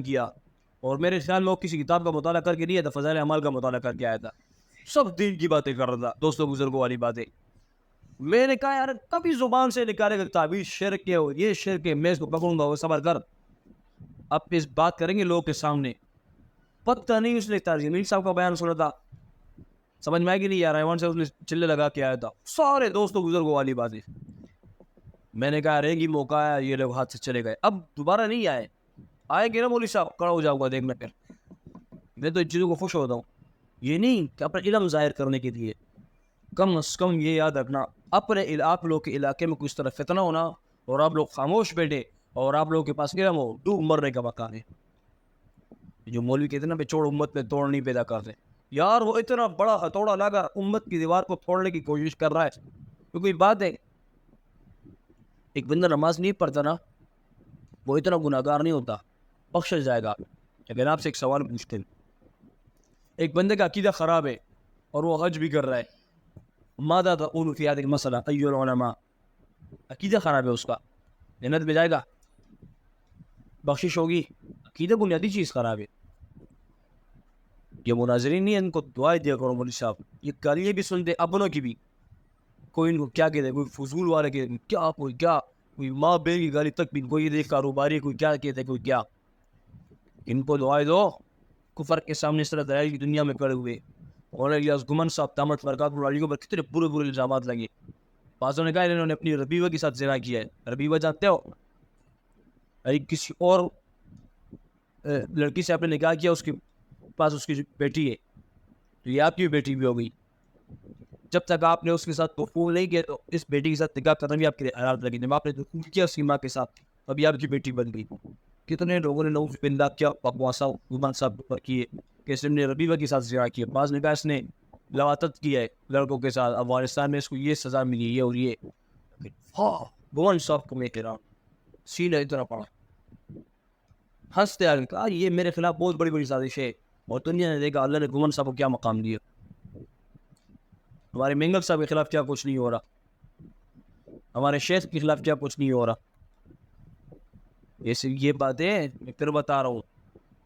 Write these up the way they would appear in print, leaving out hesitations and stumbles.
کیا, اور میرے خیال میں وہ کسی کتاب کا مطالعہ کر کے نہیں آیا تھا, فضائل اعمال کا مطالعہ کر کے آیا تھا, سب دین کی باتیں کر رہا تھا, دوستوں بزرگوں والی باتیں. میں نے کہا یار کبھی زبان سے نکالے گا تعبیر شرک ہے اور یہ شرک ہے, میں اس کو پکڑوں گا, وہ صبر کر, اب اس بات کریں گے لوگوں کے سامنے. پتہ نہیں اس نے ترجمین صاحب کا بیان سنا تھا, سمجھ میں آئے گی نہیں یار, ایوان سے اس نے چلے لگا کے آیا تھا, سارے دوستوں بزرگوں والی باتیں. میں نے کہا رہے گی موقع آیا, یہ لوگ ہاتھ سے چلے گئے, اب دوبارہ نہیں آئے گے نا مولوی صاحب, کڑا ہو جاؤں گا دیکھنا. پھر میں تو ان چیزوں کو خوش ہوتا ہوں, یہ نہیں کہ اپنا علم ظاہر کرنے کے لیے, کم از کم یہ یاد رکھنا اپنے آپ لوگ کے علاقے میں کچھ طرح فتنہ ہونا اور آپ لوگ خاموش بیٹھے اور آپ لوگوں کے پاس علم ہو, ڈوب مرنے کا مکان ہے. جو مولوی کہتے ہیں نا بے چھوڑ امت میں توڑ نہیں پیدا کرتے, یار وہ اتنا بڑا ہتھوڑا لگا امت کی دیوار کو توڑنے کی کوشش کر رہا ہے. تو کوئی بات ہے, ایک بندہ نماز نہیں پڑھتا نا, وہ اتنا گناہگار نہیں ہوتا, بخشش جائے گا. لیکن آپ سے ایک سوال پوچھتے ہیں, ایک بندے کا عقیدہ خراب ہے اور وہ حج بھی کر رہا ہے, ماذا تقول فی هذه المسألة ایھا العلماء, عقیدہ خراب ہے اس کا, جنت میں جائے گا, بخشش ہوگی؟ عقیدہ بنیادی چیز خراب ہے. یہ مناظرین نہیں, ان کو دعائیں دیا کرو مولوی صاحب, یہ گالیاں بھی سنتے اپنوں کی بھی, کوئی ان کو کیا کہتے ہیں, کوئی فضول والے کہتے ہیں کیا, کوئی ماں بے کی گالی تک بھی, کوئی دیکھ کاروباری, کوئی کیا کہتے ہیں, کوئی کیا. ان کو دعائیں دو, کفر کے سامنے اس طرح دلائل کی دنیا میں کھڑے ہوئے. اور الیاس گمن صاحب دامت برکات اللہ علیہ پر کتنے برے الزامات لگے. بعضوں نے کہا انہوں نے اپنی ربیبہ کے ساتھ زنا کیا ہے. ربیبہ جانتے ہو, کسی اور لڑکی سے آپ نے نکاح کیا, اس کے پاس اس کی بیٹی ہے, تو یہ آپ کی بیٹی بھی ہو گئی. جب تک آپ نے اس کے ساتھ دخول نہیں کیا تو اس بیٹی کے ساتھ نکاح کرنا بھی آپ کے لیے حرام لگی. جب آپ نے دخول کیا اس کی ماں کے ساتھ, ابھی آپ کی بیٹی بن گئی. کتنے لوگوں نے نعوذ باللہ کیا بکواسا گمان صاحب پر کیے کہ اس نے ربیبہ کے ساتھ زنا کیا. بعض نے کہا اس نے لواطت کیا ہے لڑکوں کے ساتھ, افغانستان میں اس کو یہ سزا ملی, یہ اور یہ. ہاں گمان صاحب کو میں کہہ رہا ہوں, سینہ اتنا پڑا, ہنستے آ کہا یہ میرے خلاف بہت بڑی سازش ہے. اور دنیا نے دیکھا اللہ نے گمان صاحب کو کیا مقام دیا. ہمارے مینگل صاحب کے خلاف کیا کچھ نہیں ہو رہا, ہمارے شیخ کے خلاف کیا کچھ نہیں ہو رہا. یہ باتیں میں پھر بتا رہا ہوں,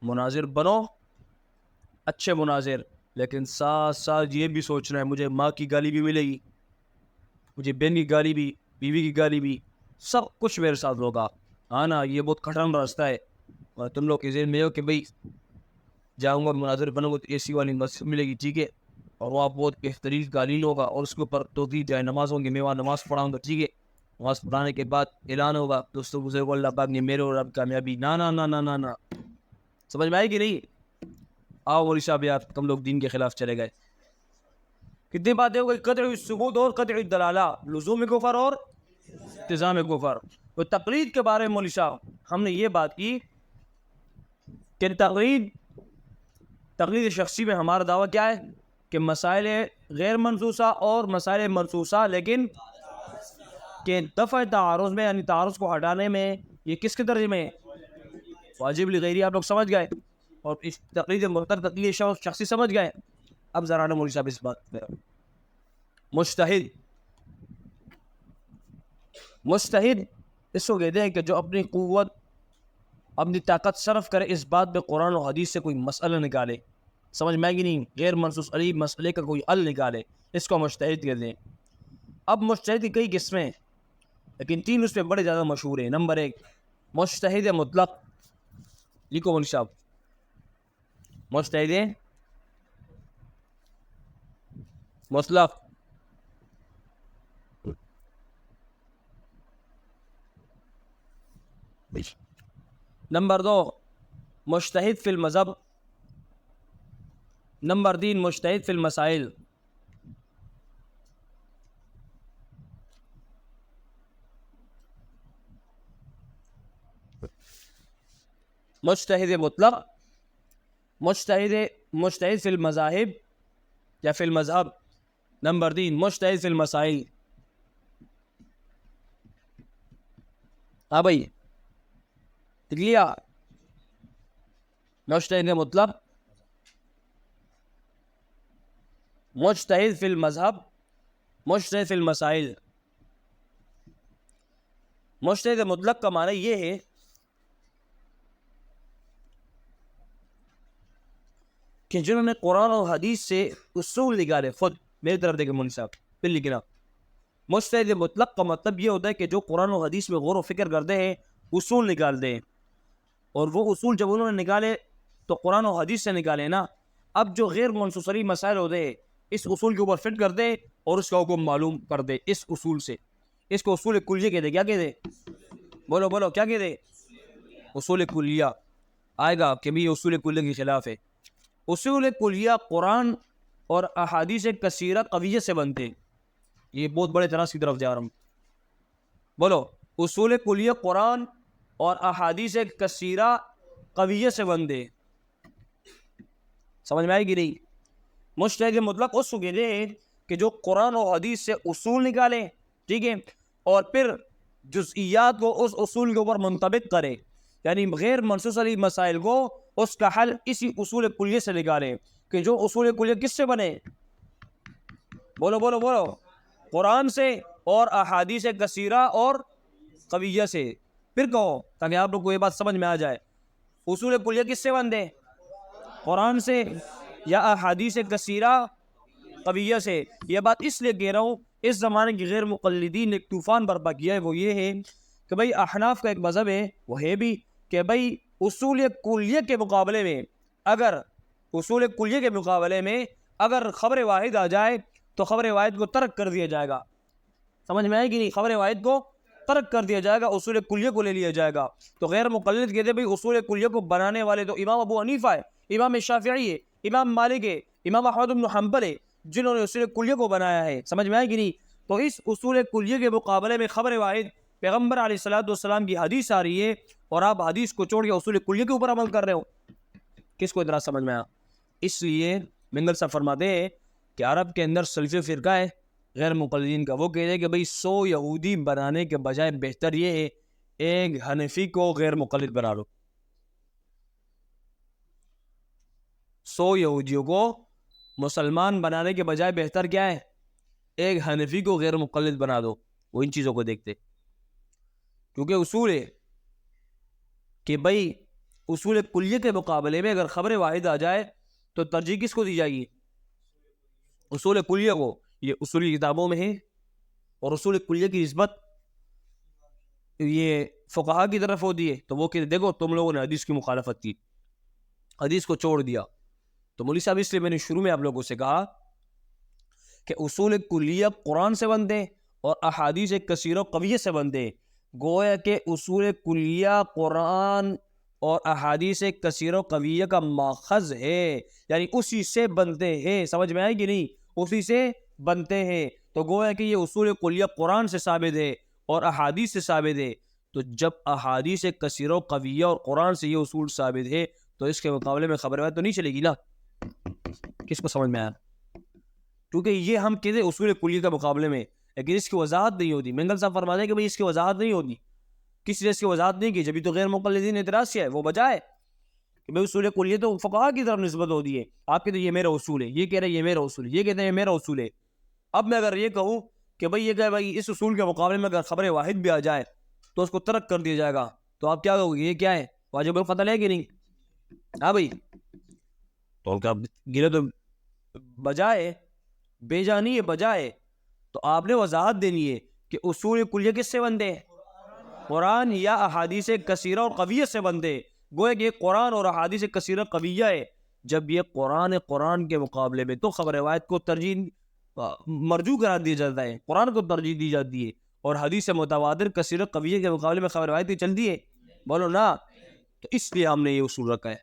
مناظر بنو, اچھے مناظر, لیکن ساتھ ساتھ یہ بھی سوچنا ہے مجھے ماں کی گالی بھی ملے گی, مجھے بہن کی گالی بھی, بیوی کی گالی بھی, سب کچھ میرے ساتھ ہوگا. ہاں نا, یہ بہت کٹھن راستہ ہے. اور تم لوگ کے ذہن میں ہو کہ بھائی جاؤں گا مناظر بنوں گا تو اے سی والی مسجد ملے گی, ٹھیک ہے, اور وہاں بہت بہترین قالین ہوگا اور اس کے اوپر 2-3 جائے نماز ہوں گی, میں وہاں نماز پڑھاؤں گا, ٹھیک ہے. نماز پڑھانے کے بعد اعلان ہوگا دوستوں بزرگوں اللہ پاک نے میرے اور اب کامیابی. نا نا نا نا نا نا, سمجھ میں آئے گی نہیں؟ آؤ مولوی صاحب یار تم لوگ دین کے خلاف چلے گئے. کتنی باتیں ہو گئی, قطعی ثبوت اور قطعی دلالہ, لزوم کفر اور التزام کفر. تو تقلید کے بارے میں مولوی صاحب ہم نے یہ بات کی کہ تقلید شخصی میں ہمارا دعویٰ کیا ہے کہ مسائل غیر منصوصہ اور مسائل منصوصہ لیکن کہ دفع تعارض میں, یعنی تعارض کو ہٹانے میں, یہ کس کے درجے میں واجب لغیری, آپ لوگ سمجھ گئے. اور اس تقلید مرتد تقلید شخصی سمجھ گئے. اب ذرا نا مولوی صاحب اس بات میں مجتہد اس کو کہتے ہیں کہ جو اپنی قوت اپنی طاقت صرف کرے اس بات پہ قرآن و حدیث سے کوئی مسئلہ نکالے, سمجھ میں آئے نہیں, غیر منصوص علی مسئلے کا کوئی حل نکالے, اس کو مجتہد کہتے ہیں. اب مجتہد کی کئی قسمیں ہیں لیکن 3 اس پہ بڑے زیادہ مشہور ہیں. نمبر 1 مجتہد مطلق, لکھو مولوی صاحب, مجتہد مطلق. نمبر 2 مجتہد فی المذہب. نمبر 3 مجتہد فی المسائل. مجتہد مطلق, مجتہد فی المذاہب یا فی المذہب. نمبر 3 مجتہد فی المسائل. ہاں بھائی دیکھ لیا, مجتہد مطلق, مجتہد فی المذہب, مجتہد فی المسائل. مجتہد مطلق کا معنی یہ ہے کہ جنہوں نے قرآن اور حدیث سے اصول نکالے. خود میری طرف دیکھیں مولوی صاحب پھر لکھنا. مجتہد مطلق کا مطلب یہ ہوتا ہے کہ جو قرآن و حدیث میں غور و فکر کرتے ہیں, اصول نکالتے ہیں, اور وہ اصول جب انہوں نے نکالے تو قرآن و حدیث سے نکالے نا. اب جو غیر منصوصی مسائل ہوتے ہیں اس اصول کے اوپر فٹ کر دے اور اس کا حکم معلوم کر دے اس اصول سے. اس کو اصول کلیہ کہتے. کیا کہتے؟ بولو بولو کیا کہتے؟ اصول کلیہ. آئے گا کہ بھی اصول کلیہ کے خلاف ہے. اصول کلیہ قرآن اور احادیث کثیرہ قویہ سے بنتے ہیں. یہ بہت بڑے طرح کی طرف جا رہا ہوں. بولو اصول کلیہ قرآن اور احادیث کثیرہ قویہ سے بنتے. سمجھ میں آئے گی نہیں؟ مجتہد مطلق اس کو کہتے ہیں کہ جو قرآن و حدیث سے اصول نکالے, ٹھیک ہے, اور پھر جزئیات کو اس اصول کے اوپر منطبق کرے, یعنی غیر منصوص علی مسائل کو اس کا حل اسی اصول کلیہ سے نکالے. کہ جو اصول کلیہ کس سے بنے؟ بولو بولو بولو, قرآن سے اور احادیث کثیرہ اور قویہ سے. پھر کہو تاکہ آپ لوگ کو یہ بات سمجھ میں آ جائے. اصول کلیہ کس سے بنتے؟ قرآن سے یا احادیث کثیرہ قویہ سے. یہ بات اس لیے کہہ رہا ہوں, اس زمانے کی غیر مقلدین نے ایک طوفان برپا کیا ہے. وہ یہ ہے کہ بھئی احناف کا ایک مذہب ہے, وہ ہے بھی کہ بھئی اصول کلیہ کے مقابلے میں اگر خبر واحد آ جائے تو خبر واحد کو ترک کر دیا جائے گا. سمجھ میں آئے گی نہیں؟ خبر واحد کو ترک کر دیا جائے گا, اصول کلیہ کو لے لیا جائے گا. تو غیر مقلد کہتے ہیں بھئی اصول کلیہ کو بنانے والے تو امام ابو حنیفہ ہے, امام شافعی ہے, امام مالک ہے, امام احمد بن حنبل ہے, جنہوں نے اصول کلیہ کو بنایا ہے. سمجھ میں آئے گی نہیں؟ تو اس اصول کلیہ کے مقابلے میں خبر واحد پیغمبر علیہ السلام کی حدیث آ رہی ہے, اور آپ حدیث کو چھوڑ کے اصول کلیہ کے اوپر عمل کر رہے ہو. کس کو اتنا سمجھ میں آیا؟ اس لیے منگل صاحب فرماتے ہیں کہ عرب کے اندر سلفی فرقہ ہے غیر مقلدین کا. وہ کہتے ہیں کہ بھئی 100 یہودی بنانے کے بجائے بہتر یہ ہے ایک حنفی کو غیر مقلد بنا لو. 100 یہودیوں کو مسلمان بنانے کے بجائے بہتر کیا ہے؟ ایک حنفی کو غیر مقلد بنا دو. وہ ان چیزوں کو دیکھتے, کیونکہ اصول ہے کہ بھئی اصول کلیہ کے مقابلے میں اگر خبر واحد آ جائے تو ترجیح کس کو دی جائے گی؟ اصول کلیہ کو. یہ اصولی کتابوں میں ہے, اور اصول کلیہ کی نسبت یہ فقہا کی طرف ہوتی ہے. تو وہ کہ دیکھو تم لوگوں نے حدیث کی مخالفت کی, حدیث کو چھوڑ دیا. تو مولوی صاحب اس لیے میں نے شروع میں آپ لوگوں سے کہا کہ اصول کلیہ قرآن سے بنتے اور احادیث کثیرہ قویہ سے بنتے. گویا کہ اصول کلیہ قرآن اور احادیث کثیرہ قویہ کا ماخذ ہے, یعنی اسی سے بنتے ہیں. سمجھ میں آئے گی نہیں؟ اسی سے بنتے ہیں. تو گویا کہ یہ اصول کلیہ قرآن سے ثابت ہے اور احادیث سے ثابت ہے. تو جب احادیث کثیرہ قویہ اور قرآن سے یہ اصول ثابت ہے تو اس کے مقابلے میں خبر واحد تو نہیں چلے گی نا. کس کو سمجھ میں آیا؟ کیونکہ یہ ہم کہتے ہیں اصول کلیہ کے مقابلے میں, لیکن اس کی وضاحت نہیں ہوتی. منگل صاحب فرماتے ہیں کہ بھئی اس کی وضاحت نہیں ہوتی. کس لیے اس کی وضاحت نہیں کی؟ جبھی تو غیر مقلدین نے اعتراض کیا ہے. وہ بجائے کہ بھئی اصول کلیہ تو فقہا کی طرف نسبت ہوتی ہے, آپ کہتے ہیں یہ میرا اصول ہے, یہ کہہ رہے ہیں یہ میرا اصول ہے, یہ کہتے ہیں یہ میرا اصول ہے. اب میں اگر یہ کہوں کہ بھئی یہ کہ بھئی اس اصول کے مقابلے میں اگر خبر واحد بھی آ جائے تو اس کو ترک کر دیا جائے گا, تو آپ کیا کہو گے؟ یہ کیا ہے؟ واجب القتل ہے کہ نہیں؟ ہاں بھئی, تو ان کا گرے تو بجائے بے جانی ہے بجائے. تو آپ نے وضاحت دینی ہے کہ اصول کلیہ کس سے بنتے ہیں؟ قرآن یا احادیث کثیرہ اور قویہ سے بنتے. گویا کہ قرآن اور احادیث کثیرہ قویہ ہے. جب یہ قرآن کے مقابلے میں تو خبر روایت کو ترجیح مرجو قرار دیا جاتا ہے, قرآن کو ترجیح دی جاتی ہے, اور حدیث متواتر کثیرہ قویہ کے مقابلے میں خبر روایت چلتی ہے. بولو نا. تو اس لیے ہم نے یہ اصول رکھا ہے,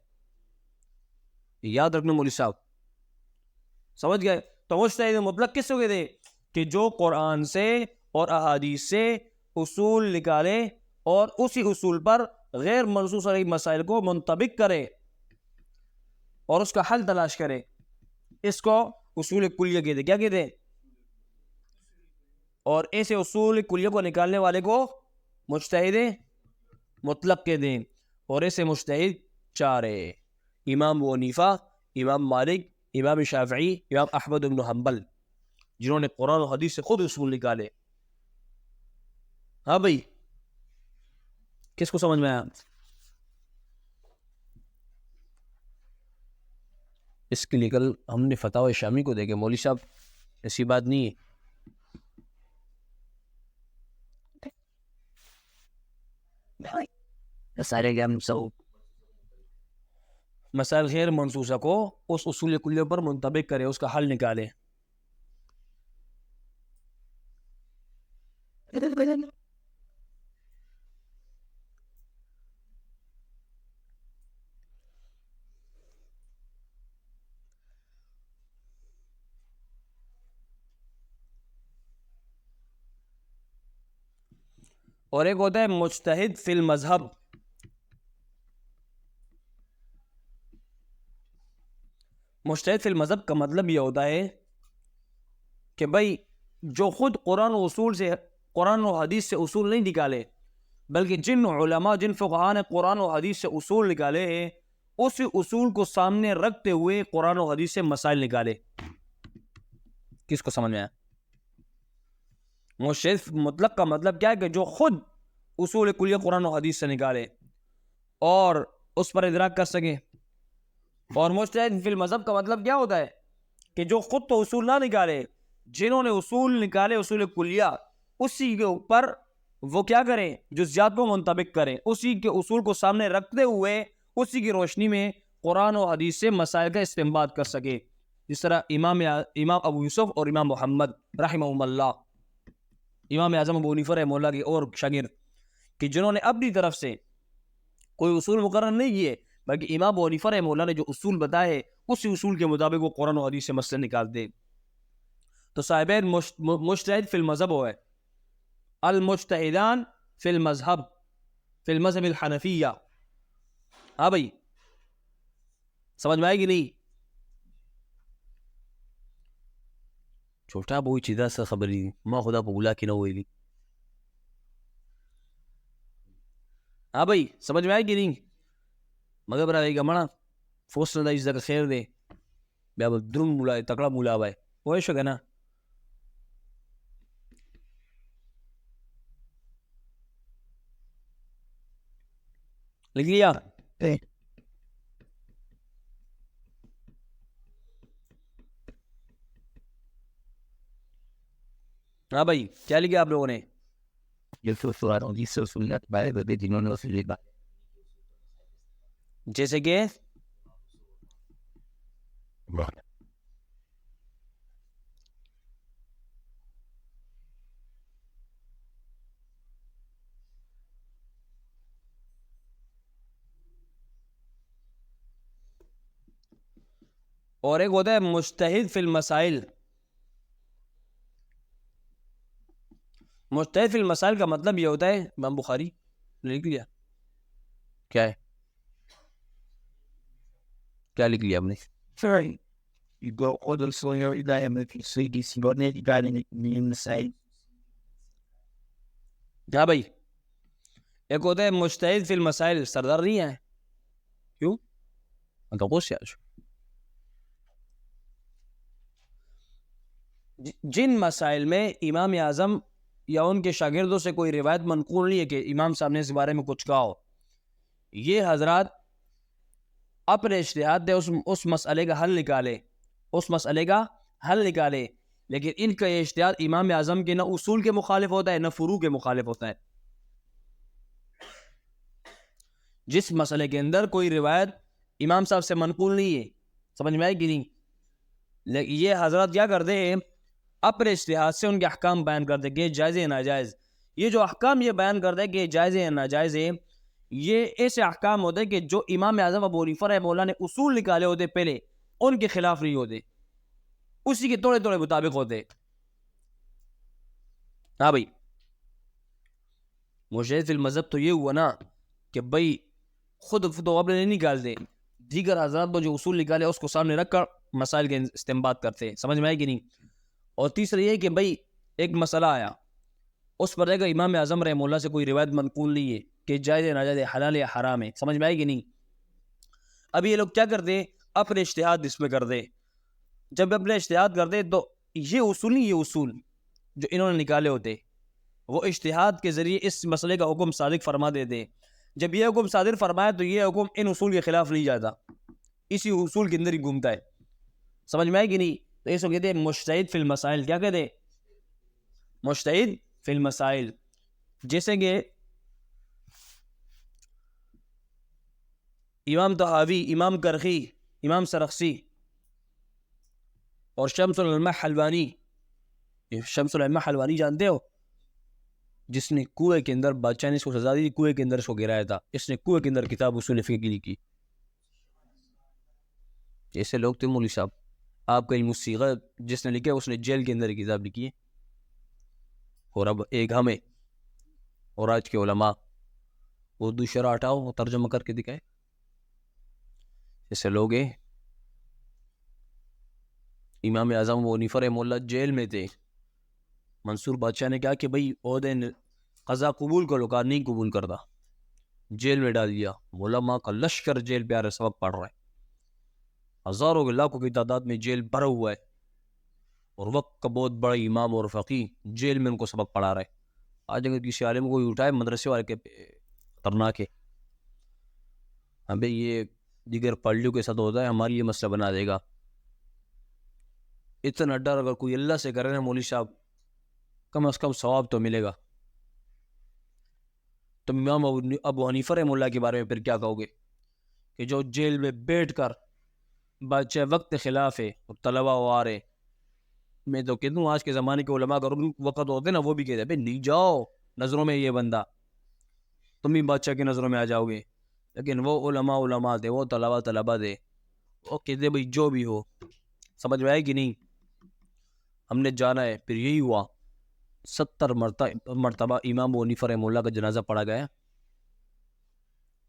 یاد رکھنا مولوی صاحب. سمجھ گئے؟ تو مجتہد مطلق کس کو کہتے ہیں؟ کہ جو قرآن سے اور احادیث سے اصول نکالے اور اسی اصول پر غیر منصوص علیہ مسائل کو منطبق کرے اور اس کا حل تلاش کرے. اس کو اصول کلیہ کہتے. کیا کہتے ہیں؟ اور ایسے اصول کلیہ کو نکالنے والے کو مجتہد مطلق کہتے ہیں. اور ایسے مجتہد 4 ہیں: امام ابو حنیفہ, امام مالک, امام شافعی, امام احمد بن حنبل, جنہوں نے قرآن و حدیث سے خود اصول نکالے. ہاں بھائی, کس کو سمجھ میں آیا؟ اس کے لیے کل ہم نے فتاوی شامی کو دیکھے، مولوی صاحب ایسی بات نہیں ہے. مسائل غیر منصوصہ کو اس اصول کلیہ پر منطبق کرے، اس کا حل نکالے. اور ایک ہوتا ہے مجتہد فی المذہب. مجتہد فی المذہب کا مطلب یہ ہوتا ہے کہ بھائی جو خود قرآن و حدیث سے اصول نہیں نکالے، بلکہ جن علماء جن فقہاء نے قرآن و حدیث سے اصول نکالے ہیں، اسی اصول کو سامنے رکھتے ہوئے قرآن و حدیث سے مسائل نکالے. کس کو سمجھ میں آیا؟ مجتہد مطلق کا مطلب کیا ہے کہ جو خود اصول کلیہ قرآن و حدیث سے نکالے اور اس پر ادراک کر سکے. اور مجتہد فی المذہب کا مطلب کیا ہوتا ہے کہ جو خود تو اصول نہ نکالے، جنہوں نے اصول نکالے اصول کلیہ، اسی کے اوپر وہ کیا کریں، جزیات کو منطبق کریں، اسی کے اصول کو سامنے رکھتے ہوئے اسی کی روشنی میں قرآن و حدیث سے مسائل کا استنباط کر سکے. جس طرح امام ابو یوسف اور امام محمد رحمہم اللہ، امام اعظم ابو حنیفہ رحمہ اللہ کے اور شاگرد، کہ جنہوں نے اپنی طرف سے کوئی اصول مقرر نہیں کیے، بلکہ امام ابو حنیفہ رحمہ اللہ نے جو اصول بتائے اسی اصول کے مطابق وہ قرآن و حدیث سے مسئلے نکالتے. تو صاحبین مجتہد فی المذہب ہوئے، المجتہدان فی المذہب الحنفیہ. ہاں بھائی سمجھ میں آئے گی نہیں؟ چھوٹا بوئی چیزا سا خبری ما خدا پولا کی نہ ہوئی. ہاں بھئی سمجھ میں آئے گی نہیں؟ مگر برا رہی گا مانا فوس نہ اس کا خیر دے بیا درم مولا تکڑا مولا بھائی وہ شو نا. لکھ لیا؟ ہاں بھائی کیا لکھا آپ لوگوں نے؟ جیسے کہ اور ایک ہوتا ہے مجتہد فی المسائل. مجتہد فی المسائل کا مطلب یہ ہوتا ہے، امام بخاری لکھ لیا؟ کیا ہے؟ کیا لکھ لیا ہم نے؟ ہاں بھائی ایک ہوتا ہے مجتہد فی المسائل. سردار نہیں ہے کیوں؟ جن مسائل میں امام اعظم یا ان کے شاگردوں سے کوئی روایت منقول نہیں ہے کہ امام صاحب نے اس بارے میں کچھ کہا ہو، یہ حضرات اپنے اجتہاد دے اس مسئلے کا حل نکالے، لیکن ان کا یہ اجتہاد امام اعظم کے نہ اصول کے مخالف ہوتا ہے نہ فروع کے مخالف ہوتا ہے. جس مسئلے کے اندر کوئی روایت امام صاحب سے منقول نہیں ہے، سمجھ میں آئے گی نہیں، لیکن یہ حضرات کیا کرتے ہیں اپنے اجتہاد سے ان کے احکام بیان کرتے کہ جائز ہے ناجائز. یہ جو احکام یہ بیان کرتے ہیں کہ جائز ہے ناجائز ہے، یہ ایسے احکام ہوتے ہیں کہ جو امام اعظم ابو حنیفہ رحمہ اللہ نے اصول نکالے ہوتے پہلے ان کے خلاف نہیں ہوتے، اسی کے توڑے توڑے مطابق ہوتے. ہاں بھائی مجتہد فی المذہب تو یہ ہوا نا کہ بھائی خود تو اپنے نہیں نکالتے، دیگر حضرات جو اصول نکالے اس کو سامنے رکھ کر مسائل کے استنباط کرتے. سمجھ میں آئے گی نہیں؟ اور تیسرا یہ کہ بھائی ایک مسئلہ آیا، اس پر رہے گا امام اعظم رحمہ اللہ سے کوئی روایت منقول نہیں ہے کہ جائز ہے ناجائز ہے، حلال ہے حرام ہے. سمجھ میں آئے گی نہیں؟ اب یہ لوگ کیا کرتے اپنے اجتہاد اس میں کرتے. جب اپنے اجتہاد کرتے تو یہ اصول جو انہوں نے نکالے ہوتے وہ اجتہاد کے ذریعے اس مسئلے کا حکم صادق فرما دیتے. جب یہ حکم صادر فرمایا تو یہ حکم ان اصول کے خلاف نہیں جاتا، اسی اصول کے اندر ہی گھومتا ہے. سمجھ میں آئے کہ نہیں؟ تو اس کو کہتے ہیں مجتہد فی المسائل. کیا کہتے ہیں؟ مجتہد فی المسائل. جیسے کہ امام طحاوی، امام کرخی، امام سرخسی اور شمس العلماء حلوانی. شمس العلماء حلوانی جانتے ہو؟ جس نے کنویں کے اندر بادشاہ نے اس کو سزا دی، کنویں کے اندر اس کو گرایا تھا، اس نے کنویں کے اندر کتاب اصول فقہ کی لکھی. ایسے لوگ تھے مولوی صاحب. آپ کا علم الصیغہ جس نے لکھا اس نے جیل کے اندر کتاب لکھی ہے. اور اب ایک ہمیں اور آج کے علماء اردو شرح ہٹاؤ ترجمہ کر کے دکھائے. ایسے لوگ ہیں. امام اعظم ابو حنیفہ رحمہ اللہ جیل میں تھے. منصور بادشاہ نے کہا کہ بھائی عہدے قضا قبول کرو، کہا نہیں قبول کرتا. جیل میں ڈال دیا. علماء کا لشکر جیل پہ آ رہا ہے، سبق پڑھ رہا ہے. ہزاروں کے لاکھوں کی تعداد میں جیل بھرا ہوا ہے، اور وقت کا بہت بڑا امام اور فقی جیل میں ان کو سبق پڑھا رہا ہے. آج اگر کسی عالم کو کوئی اٹھائے مدرسے والے کے خطرناک ہے. ابھی یہ دیگر پارٹیوں کے ساتھ ہوتا ہے، ہماری یہ مسئلہ بنا دے گا. اتنا ڈر اگر کوئی اللہ سے کرے نا مولوی صاحب، کم از کم ثواب تو ملے گا. تو امام ابو حنیفہ رحمہ اللہ کے بارے میں پھر کیا کہو گے کہ جو جیل میں بیٹھ کر بادشاہ وقت خلاف ہے اور طلبہ آ رہے. میں تو کہتا ہوں آج کے زمانے کے علماء اگر وقت ہوتے نا وہ بھی کہتے ہیں بھائی نہیں جاؤ نظروں میں یہ بندہ، تم بھی بادشاہ کی نظروں میں آ جاؤ گے. لیکن وہ علماء تھے، وہ طلبہ تھے، وہ کہتے بھائی جو بھی ہو. سمجھ میں آئے کہ نہیں؟ ہم نے جانا ہے. پھر یہی ہوا 70 مرتبہ امام ابو حنیفہ رحمہ اللہ کا جنازہ پڑھا گیا.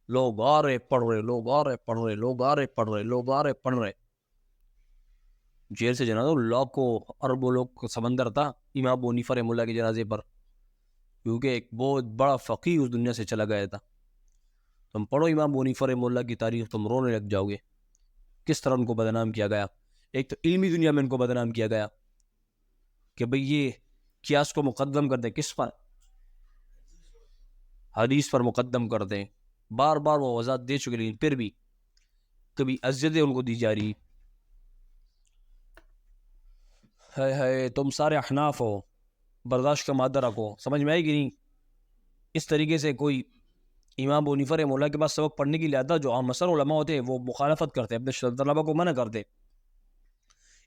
لوگ آ رہے پڑھ رہے، لوگ آ رہے پڑھ رہے، لوگ آ رہے پڑھ رہے، لوگ آ رہے پڑھ رہے. جیل سے جنازہ لاکھوں اربوں لوگ کا سمندر تھا امام ابو حنیفہ رحمہ اللہ کے جنازے پر، کیونکہ ایک بہت بڑا فقیہ اس دنیا سے چلا گیا تھا. تم پڑھو امام ابو حنیفہ رحمہ اللہ کی تاریخ، تم رونے لگ جاؤ گے. کس طرح ان کو بدنام کیا گیا. ایک تو علمی دنیا میں ان کو بدنام کیا گیا کہ بھئی یہ قیاس کو مقدم کر دیں کس پر؟ حدیث پر مقدم کر دیں. بار بار وہ وضاحت دے چکے، لیکن پھر بھی کبھی اذیتیں ان کو دی جا رہی. ہے تم سارے احناف ہو، برداشت کا مادہ رکھو. سمجھ میں آئے گی نہیں؟ اس طریقے سے کوئی امام ابو حنیفہ رحمہ اللہ کے پاس سبق پڑھنے کے لیے آتا، جو عام مثلا علماء ہوتے ہیں وہ مخالفت کرتے، اپنے طلبہ کو منع کرتے.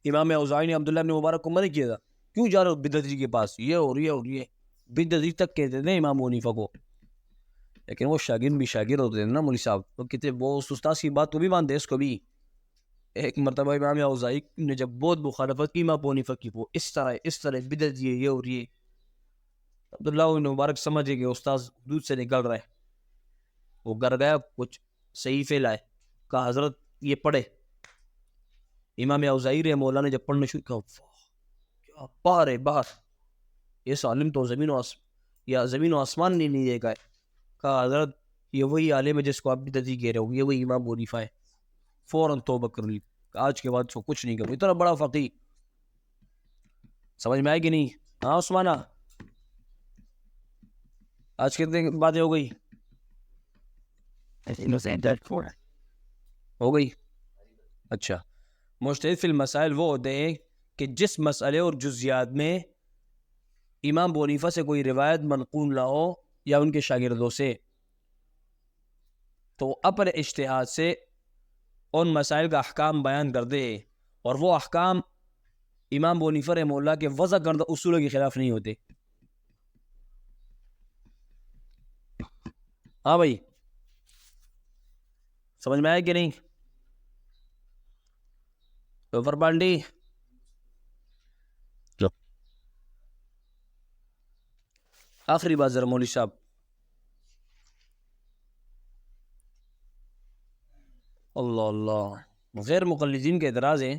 امام اوزاعی نے عبداللہ بن مبارک کو منع کیا تھا، کیوں جا رہے ہو بدعتی کے پاس، یہ اور یہ اور یہ. بدعتی تک کہتے تھے امام ابو حنیفہ کو. لیکن وہ شاگرد بھی شاگرد ہوتے ہیں نا مولوی صاحب، وہ کہتے وہ استاد کی بات کو بھی مانتے اس کو بھی. ایک مرتبہ امام اوزاعی نے جب بہت مخالفت کی امام ابو حنیفہ کی، وہ اس طرح بدعتی ہے یہ اور یہ. عبداللہ بن مبارک سمجھے کہ استاد دودھ سے نکل رہا ہے. وہ گھر گیا، کچھ صحیفے لائے، کہا حضرت یہ پڑھے. امام اوزاعی رحمہ اللہ نے جب پڑھنا شروع کیا، کیا باہر ہے باہر، یہ عالم تو زمین و آسمان نے نہیں دیکھا ہے. کہا حضرت یہ وہی عالم ہے جس کو آپ بدعتی کہہ رہے ہو، یہ وہی امام ابو حنیفہ ہے. فوراً توبہ کر لی، آج کے بعد اس کو کچھ نہیں کروں. اتنا بڑا فقیہ. سمجھ میں آئے کہ نہیں؟ ہاں عثمانہ، آج کتنے باتیں ہو گئی؟ ہو گئی. اچھا، مجتہد فی المسائل وہ ہوتے ہیں کہ جس مسئلے اور جزیات میں امام ابو حنیفہ سے کوئی روایت منقول نہ ہو یا ان کے شاگردوں سے، تو اپنے اجتہاد سے ان مسائل کا احکام بیان کر دے، اور وہ احکام امام ابو حنیفہ رحمہ اللہ کے وضع کردہ اصولوں کے خلاف نہیں ہوتے. ہاں بھائی، سمجھ میں آئے کہ نہیں؟ تو پانڈی آخری بات ذرا مولوی صاحب، اللہ اللہ، غیر مقلدین کے اعتراض ہے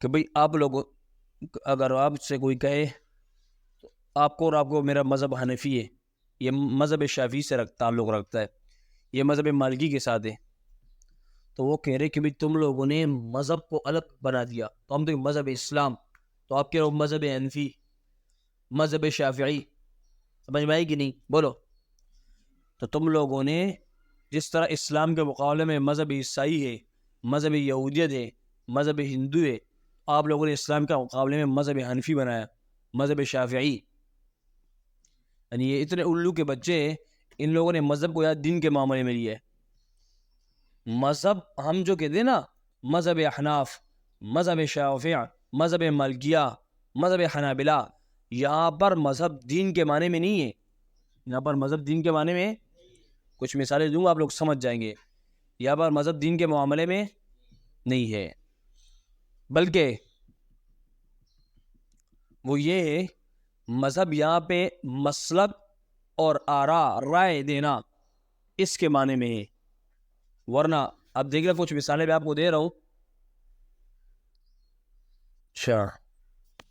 کہ بھئی آپ لوگ اگر آپ سے کوئی کہے آپ کو میرا مذہب حنفی ہے، یہ مذہب شافعی سے تعلق رکھتا ہے، یہ مذہب مالکی کے ساتھ ہے، تو وہ کہہ رہے کہ بھئی تم لوگوں نے مذہب کو الگ بنا دیا، تو ہم تو مذہب اسلام، تو آپ کہہ رہے ہو مذہب حنفی، مذہب شافعی. سمجھ میں آئی کہ نہیں؟ بولو. تو تم لوگوں نے جس طرح اسلام کے مقابلے میں مذہب عیسائی ہے، مذہب یہودیت ہے، مذہب ہندو ہے، آپ لوگوں نے اسلام کے مقابلے میں مذہب حنفی بنایا، مذہب شافعی. یعنی یہ اتنے الو کے بچے ہیں، ان لوگوں نے مذہب کو یا دین کے معاملے میں لیا ہے. مذہب ہم جو کہتے ہیں نا، مذہب احناف، مذہب شافعی، مذہب مالکیہ، مذہب حنابلہ، یہاں پر مذہب دین کے معنی میں نہیں ہے. یہاں پر مذہب دین کے معنی میں کچھ مثالیں دوں گا، آپ لوگ سمجھ جائیں گے. یہاں پر مذہب دین کے معاملے میں نہیں ہے، بلکہ وہ یہ ہے مذہب یہاں پہ مسلک اور آرا، رائے دینا، اس کے معنی میں ہے. ورنہ اب دیکھ لیں کچھ مثالیں میں آپ کو دے رہا ہوں. اچھا،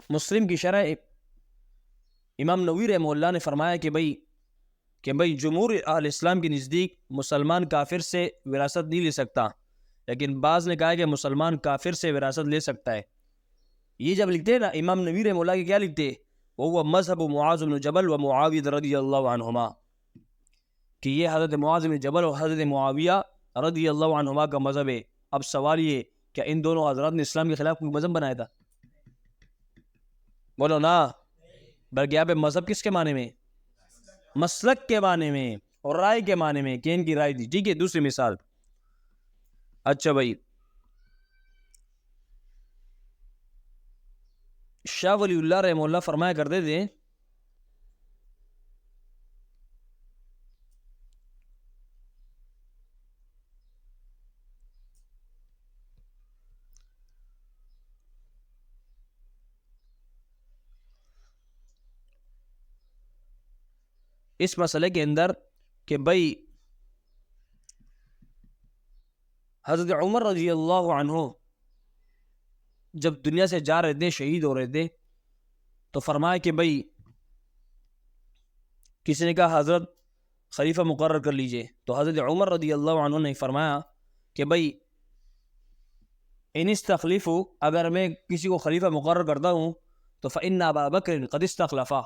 مسلم کی شرح امام نووی رحمہ اللہ نے فرمایا کہ بھائی جمہور اہل اسلام کے نزدیک مسلمان کافر سے وراثت نہیں لے سکتا، لیکن بعض نے کہا کہ مسلمان کافر سے وراثت لے سکتا ہے. یہ جب لکھتے ہیں نا امام نووی رحمہ اللہ کے، کیا لکھتے ہیں؟ وہ مذہب معاذ بن جبل و معاویہ رضی اللہ عنہما، کہ یہ حضرت معاذ بن جبل اور حضرت معاویہ رضی اللہ عنہما کا مذہب ہے. اب سوال یہ، کیا ان دونوں حضرات نے اسلام کے خلاف کوئی مذہب بنایا تھا؟ بولو نا. بلکہ یہاں پہ مذہب کس کے معنی میں؟ مسلک کے معنی میں اور رائے کے معنی میں، کہ ان کی رائے دی. ٹھیک ہے، دوسری مثال. اچھا بھائی، شاہ ولی اللہ رحمہ اللہ فرمایا کرتے تھے اس مسئلے کے اندر کہ بھائی حضرت عمر رضی اللہ عنہ جب دنیا سے جا رہے تھے، شہید ہو رہے تھے، تو فرمایا کہ بھائی کسی نے کہا حضرت خلیفہ مقرر کر لیجئے، تو حضرت عمر رضی اللہ عنہ نے فرمایا کہ بھائی ان استخلفوا، اگر میں کسی کو خلیفہ مقرر کرتا ہوں تو فإن ابا بکر قد استخلفا،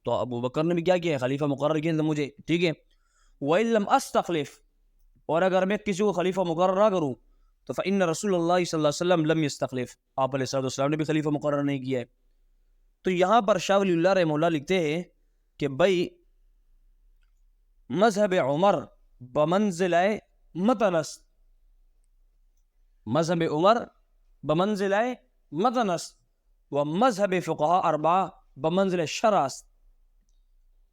تو ابو بکر نے بھی کیا کیا ہے؟ خلیفہ مقرر کیا مجھے. ٹھیک ہے. وإن لم استخلف، اور اگر میں کسی کو خلیفہ مقرر نہ کروں تو فإن رسول اللہ صلی اللہ علیہ وسلم لم يستخلف، آپ علیہ السلام نے بھی خلیفہ مقرر نہیں کیا ہے. تو یہاں پر شاہ ولی اللہ رحمہ اللہ لکھتے ہیں کہ بھائی مذہب عمر بمنزلہ متن است، مذہب عمر بمنزلہ متن است و مذہب فقہاء اربعہ بمنزلہ شرع است،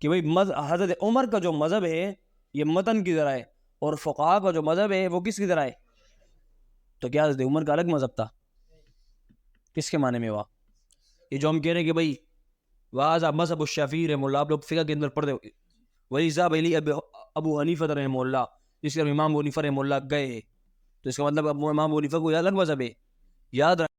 کہ بھائی حضرت عمر کا جو مذہب ہے یہ متن کی طرح ہے، اور فقہاء کا جو مذہب ہے وہ کس کی طرح ہے؟ تو کیا حضرت عمر کا الگ مذہب تھا؟ کس کے معنی میں ہوا؟ یہ جو ہم کہہ رہے ہیں کہ بھائی وَهَذَا مذہب الشافعی رحمہ اللہ، آپ لوگ فقہ کے اندر پڑھ دے، وَإِذَا بَيْلِي ابو حنیفہ رحمہ اللہ، جس کے امام ابو حنیفہ رحمہ اللہ گئے، تو اس کا مطلب امام ابو حنیفہ کو الگ مذہب ہے. یاد رکھ